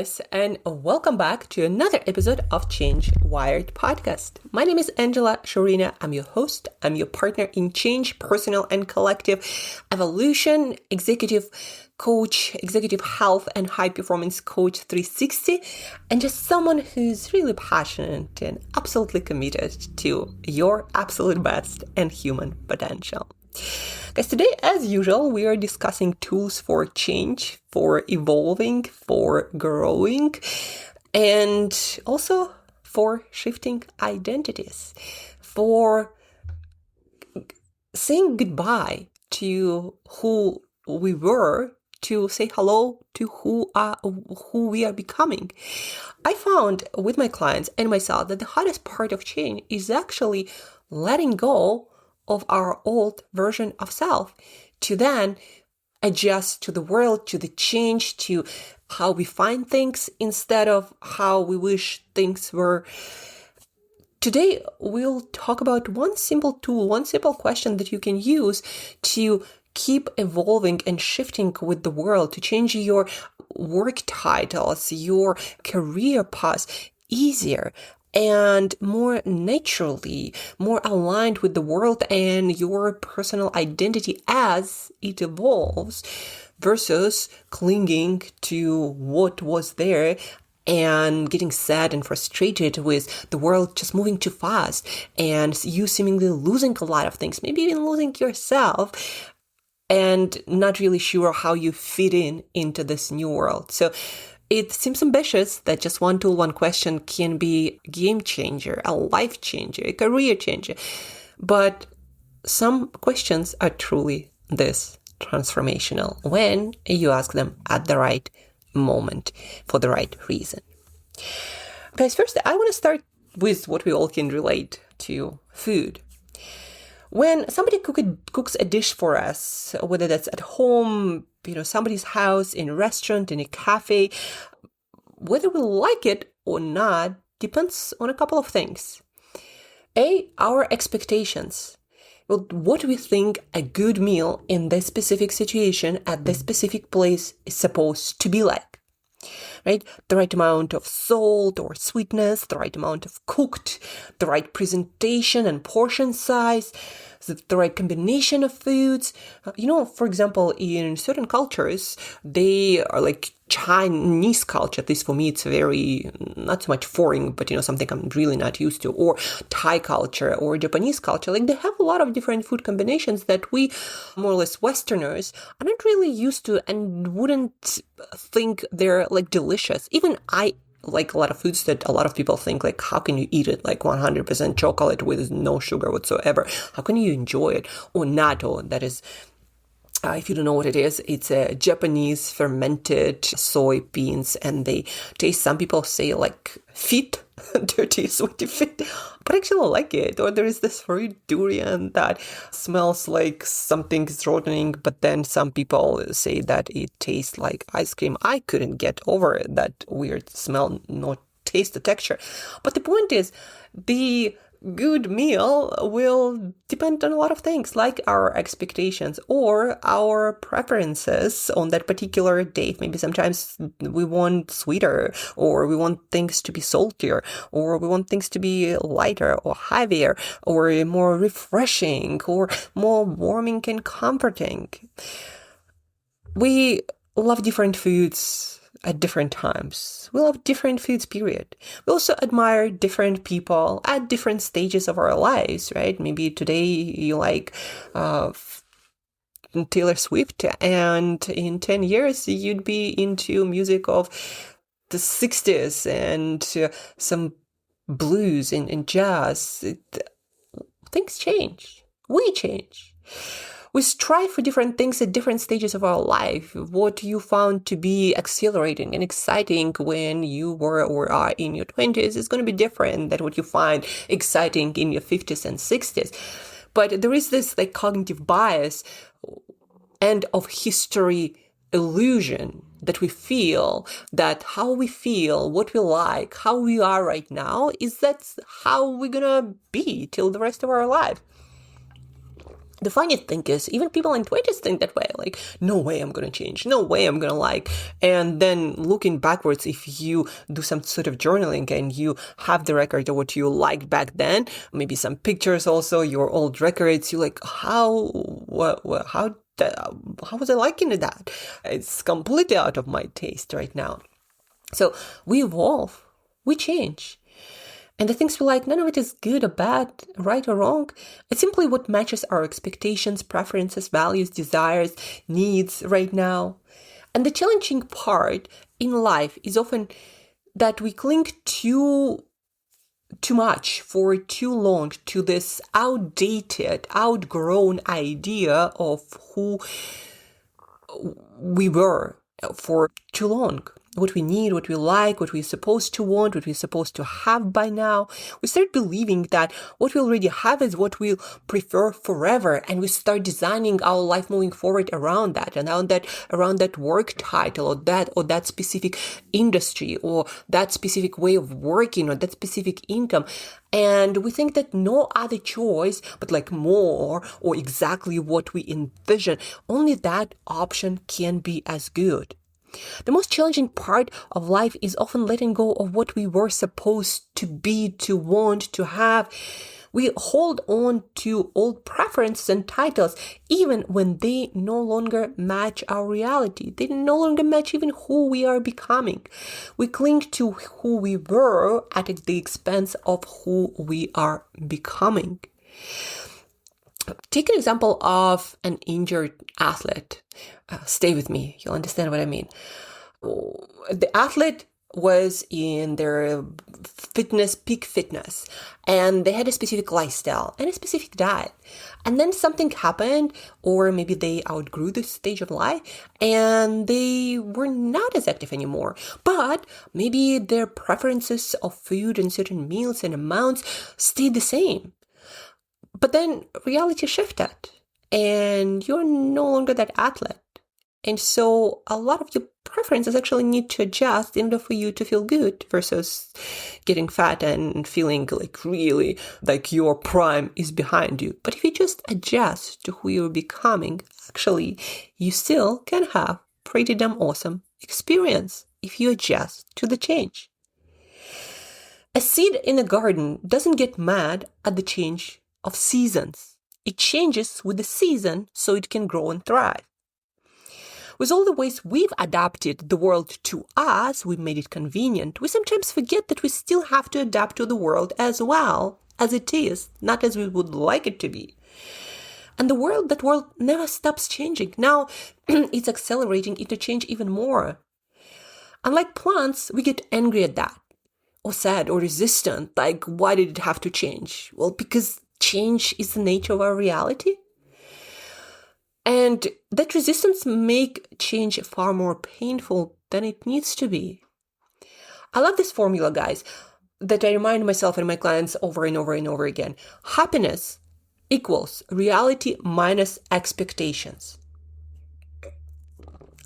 guys, and welcome back to another episode of Change Wired podcast. My name is Angela Shorina. I'm your host. I'm your partner in change, personal and collective evolution, executive coach, executive health and high performance coach 360, and just someone who's really passionate and absolutely committed to your absolute best and human potential. Guys, today, as usual, we are discussing tools for change, for evolving, for growing, and also for shifting identities, for saying goodbye to who we were, to say hello to who we are becoming. I found with my clients and myself that the hardest part of change is actually letting go of our old version of self to then adjust to the world, to the change, to how we find things instead of how we wish things were. Today, we'll talk about one simple tool, one simple question that you can use to keep evolving and shifting with the world, to change your work titles, your career paths easier and more naturally, more aligned with the world and your personal identity as it evolves, versus clinging to what was there and getting sad and frustrated with the world just moving too fast and you seemingly losing a lot of things, maybe even losing yourself, and not really sure how you fit into this new world. So it seems ambitious that just one tool, one question can be a game changer, a life changer, a career changer. But some questions are truly this transformational when you ask them at the right moment for the right reason. Guys, first, I want to start with what we all can relate to: food. When somebody cooks a dish for us, whether that's at home, somebody's house, in a restaurant, in a cafe, whether we like it or not depends on a couple of things. Our expectations. Well, what we think a good meal in this specific situation at this specific place is supposed to be like. Right? The right amount of salt or sweetness, the right amount of cooked, the right presentation and portion size, the right combination of foods. For example, in certain cultures, they are like Chinese culture. At least for me, it's very, not so much foreign, but something I'm really not used to. Or Thai culture or Japanese culture. Like they have a lot of different food combinations that we, more or less Westerners, are not really used to and wouldn't think they're like delicious. Even I like a lot of foods that a lot of people think like, how can you eat it like 100% chocolate with no sugar whatsoever? How can you enjoy it? Or natto, that is, if you don't know what it is, it's a Japanese fermented soybeans, and they taste, some people say like feet, dirty, sweaty feet, but actually I like it. Or there is this fruit durian that smells like something is rotting, but then some people say that it tastes like ice cream. I couldn't get over that weird smell, not taste the texture. But the point is, the good meal will depend on a lot of things, like our expectations or our preferences on that particular day. Maybe sometimes we want sweeter, or we want things to be saltier, or we want things to be lighter or heavier, or more refreshing, or more warming and comforting. We love different foods at different times. We love different foods, period. We also admire different people at different stages of our lives, right? Maybe today you like Taylor Swift, and in 10 years you'd be into music of the 60s and some blues and jazz. Things change. We change. We strive for different things at different stages of our life. What you found to be exhilarating and exciting when you were or are in your 20s is going to be different than what you find exciting in your 50s and 60s. But there is this like cognitive bias and of history illusion that we feel that how we feel, what we like, how we are right now, is that's how we're going to be till the rest of our life. The funny thing is, even people in 20s think that way. Like, no way I'm going to change. No way I'm going to like. And then looking backwards, if you do some sort of journaling and you have the record of what you liked back then, maybe some pictures also, your old records, you're like, how was I liking that? It's completely out of my taste right now. So we evolve, we change. And the things we like, none of it is good or bad, right or wrong. It's simply what matches our expectations, preferences, values, desires, needs right now. And the challenging part in life is often that we cling too much for too long to this outdated, outgrown idea of who we were for too long. What we need, what we like, what we're supposed to want, what we're supposed to have by now. We start believing that what we already have is what we'll prefer forever, and we start designing our life moving forward around that, and around that work title, or that specific industry, or that specific way of working, or that specific income. And we think that no other choice, but like more or exactly what we envision, only that option can be as good. The most challenging part of life is often letting go of what we were supposed to be, to want, to have. We hold on to old preferences and titles even when they no longer match our reality. They no longer match even who we are becoming. We cling to who we were at the expense of who we are becoming. Take an example of an injured athlete. Stay with me. You'll understand what I mean. The athlete was in their peak fitness, and they had a specific lifestyle and a specific diet. And then something happened, or maybe they outgrew this stage of life and they were not as active anymore. But maybe their preferences of food and certain meals and amounts stayed the same. But then reality shifted and you're no longer that athlete. And so a lot of your preferences actually need to adjust in order for you to feel good versus getting fat and feeling like really like your prime is behind you. But if you just adjust to who you're becoming, actually, you still can have pretty damn awesome experience if you adjust to the change. A seed in a garden doesn't get mad at the change of seasons. It changes with the season so it can grow and thrive. With all the ways we've adapted the world to us, we've made it convenient, we sometimes forget that we still have to adapt to the world as well as it is, not as we would like it to be. And that world never stops changing. Now it's accelerating it to change even more. Unlike plants, we get angry at that, or sad, or resistant, like why did it have to change? Well, because change is the nature of our reality. And that resistance make change far more painful than it needs to be. I love this formula, guys, that I remind myself and my clients over and over and over again. Happiness equals reality minus expectations.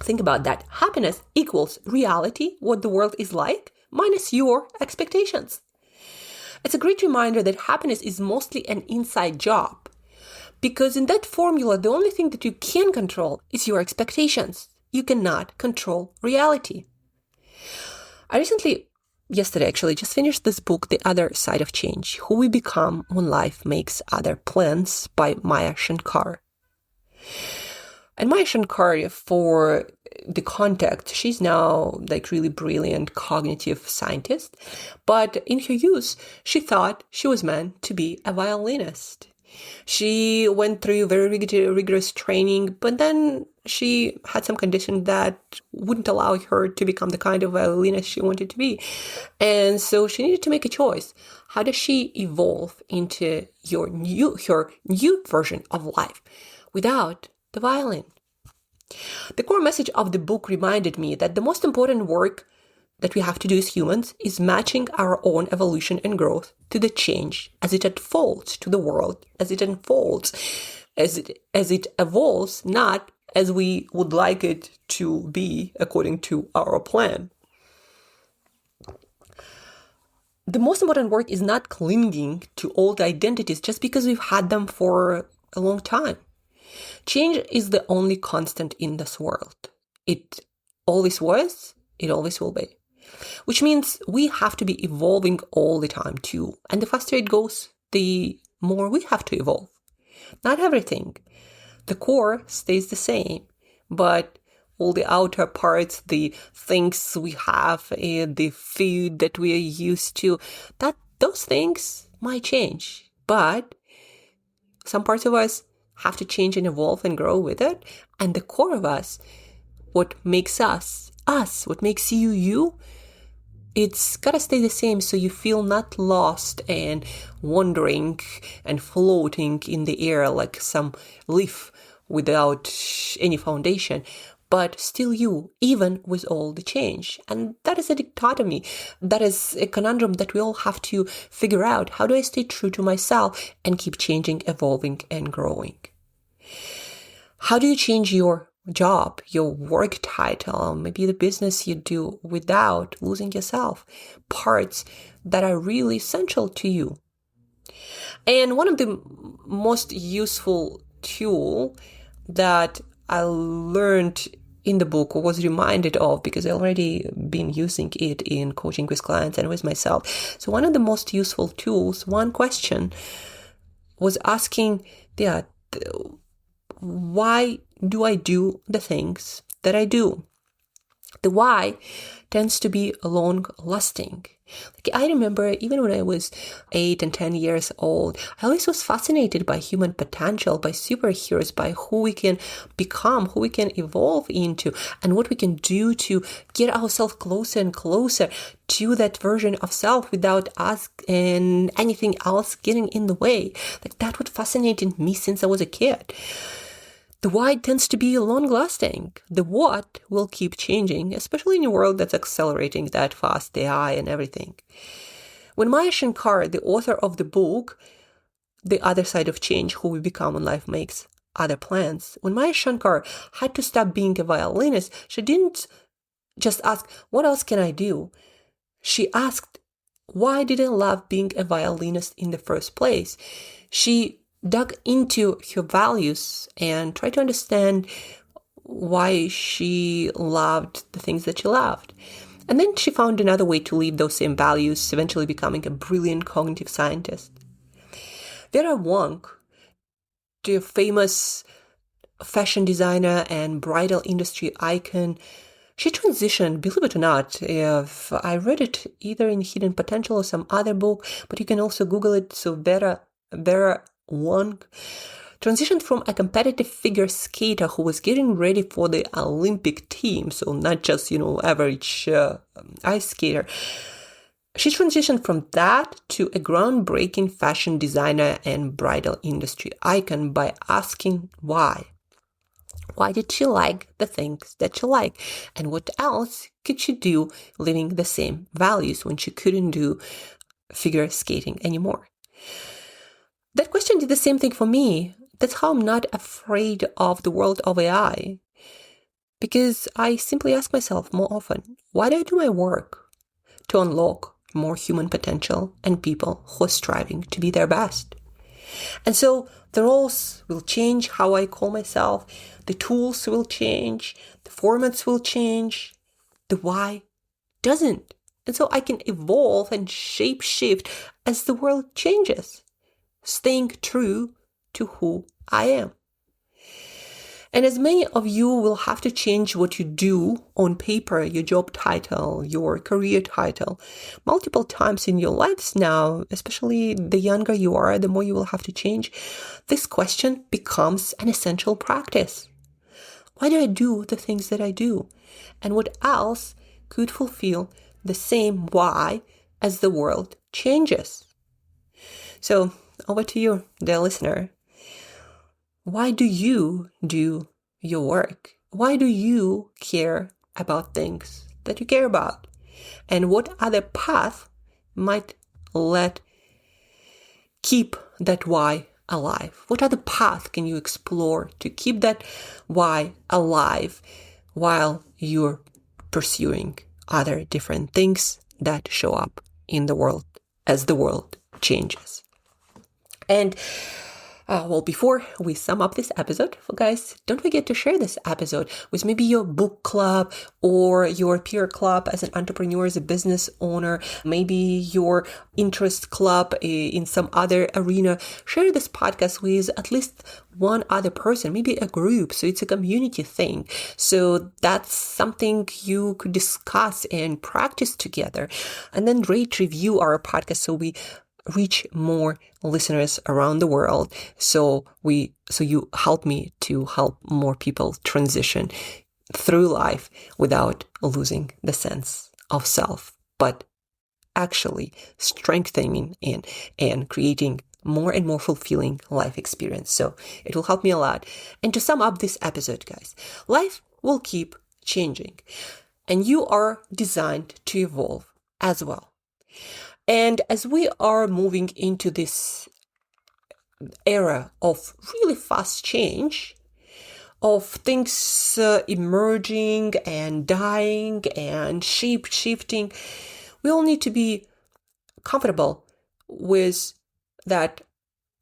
Think about that. Happiness equals reality, what the world is like, minus your expectations. It's a great reminder that happiness is mostly an inside job. Because in that formula, the only thing that you can control is your expectations. You cannot control reality. I yesterday actually, just finished this book, The Other Side of Change, Who We Become When Life Makes Other Plans by Maya Shankar. And Maya Shankar, for the context, she's now like really brilliant cognitive scientist. But in her youth, she thought she was meant to be a violinist. She went through very rigorous training, but then she had some condition that wouldn't allow her to become the kind of violinist she wanted to be. And so she needed to make a choice. How does she evolve into her new version of life without the violin? The core message of the book reminded me that the most important work that we have to do as humans is matching our own evolution and growth to the change as it unfolds to the world, as it unfolds, as it evolves, not as we would like it to be according to our plan. The most important work is not clinging to old identities just because we've had them for a long time. Change is the only constant in this world. It always was, it always will be. Which means we have to be evolving all the time too. And the faster it goes, the more we have to evolve. Not everything. The core stays the same, but all the outer parts, the things we have, the food that we are used to, those things might change. But some parts of us have to change and evolve and grow with it. And the core of us, what makes us, what makes you, you, it's gotta stay the same so you feel not lost and wandering and floating in the air like some leaf without any foundation, but still you, even with all the change. And that is a dichotomy. That is a conundrum that we all have to figure out. How do I stay true to myself and keep changing, evolving, and growing? How do you change your job, your work title, maybe the business you do without losing yourself, parts that are really essential to you? And one of the most useful tool that I learned in the book, was reminded of because I already been using it in coaching with clients and with myself. So one of the most useful tools, one question was asking, why do I do the things that I do? The why tends to be long-lasting. Like I remember even when I was 8 and 10 years old, I always was fascinated by human potential, by superheroes, by who we can become, who we can evolve into, and what we can do to get ourselves closer and closer to that version of self without us and anything else getting in the way. Like that what fascinated me since I was a kid. The why tends to be long-lasting. The what will keep changing, especially in a world that's accelerating that fast, AI and everything. When Maya Shankar, the author of the book, The Other Side of Change, Who We Become When Life Makes Other Plans, when Maya Shankar had to stop being a violinist, she didn't just ask, what else can I do? She asked, why did I love being a violinist in the first place? She dug into her values and tried to understand why she loved the things that she loved. And then she found another way to live those same values, eventually becoming a brilliant cognitive scientist. Vera Wang, the famous fashion designer and bridal industry icon, she transitioned, believe it or not, if I read it either in Hidden Potential or some other book, but you can also Google it. So Vera Wang transitioned from a competitive figure skater who was getting ready for the Olympic team, so not just, average ice skater. She transitioned from that to a groundbreaking fashion designer and bridal industry icon by asking why. Why did she like the things that she liked? And what else could she do living the same values when she couldn't do figure skating anymore? That question did the same thing for me. That's how I'm not afraid of the world of AI. Because I simply ask myself more often, why do I do my work? To unlock more human potential and people who are striving to be their best. And so the roles will change, how I call myself, the tools will change, the formats will change, the why doesn't. And so I can evolve and shape shift as the world changes, staying true to who I am. And as many of you will have to change what you do on paper, your job title, your career title, multiple times in your lives now, especially the younger you are, the more you will have to change, this question becomes an essential practice. Why do I do the things that I do? And what else could fulfill the same why as the world changes? So, over to you, dear listener. Why do you do your work? Why do you care about things that you care about? And what other path might keep that why alive? What other path can you explore to keep that why alive while you're pursuing other different things that show up in the world as the world changes? And Well, before we sum up this episode, guys, don't forget to share this episode with maybe your book club or your peer club as an entrepreneur, as a business owner, maybe your interest club in some other arena. Share this podcast with at least one other person, maybe a group. So it's a community thing. So that's something you could discuss and practice together. And then rate, review our podcast so we reach more listeners around the world. So you help me to help more people transition through life without losing the sense of self, but actually strengthening and creating more and more fulfilling life experience. So it will help me a lot. And to sum up this episode, guys, life will keep changing and you are designed to evolve as well. And as we are moving into this era of really fast change, of things emerging and dying and shape shifting, we all need to be comfortable with that.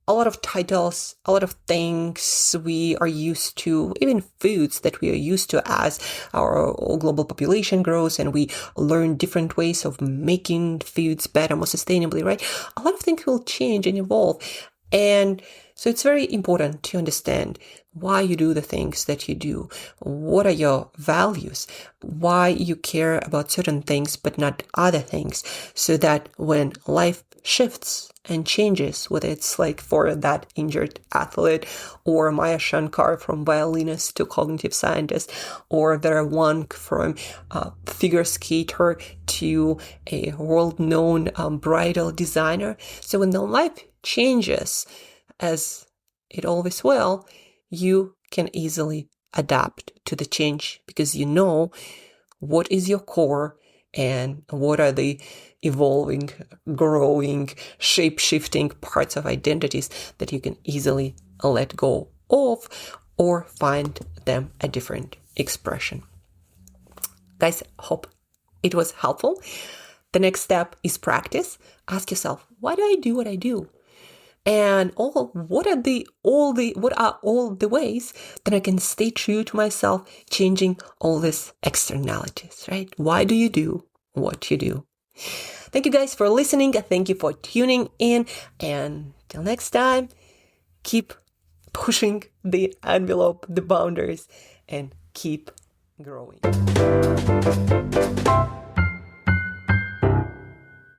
A lot of titles, a lot of things we are used to, even foods that we are used to as our global population grows and we learn different ways of making foods better, more sustainably, right? A lot of things will change and evolve. And so it's very important to understand why you do the things that you do. What are your values? Why you care about certain things but not other things, so that when life shifts and changes, whether it's like for that injured athlete or Maya Shankar from violinist to cognitive scientist, or Vera Wang from figure skater to a world-known bridal designer. So when the life changes, as it always will, you can easily adapt to the change because you know what is your core and what are the evolving, growing, shape-shifting parts of identities that you can easily let go of or find them a different expression. Guys, hope it was helpful. The next step is practice. Ask yourself, why do I do what I do? And what are all the ways that I can stay true to myself, changing all these externalities, right? Why do you do what you do? Thank you guys for listening. Thank you for tuning in. And till next time, keep pushing the envelope, the boundaries, and keep growing.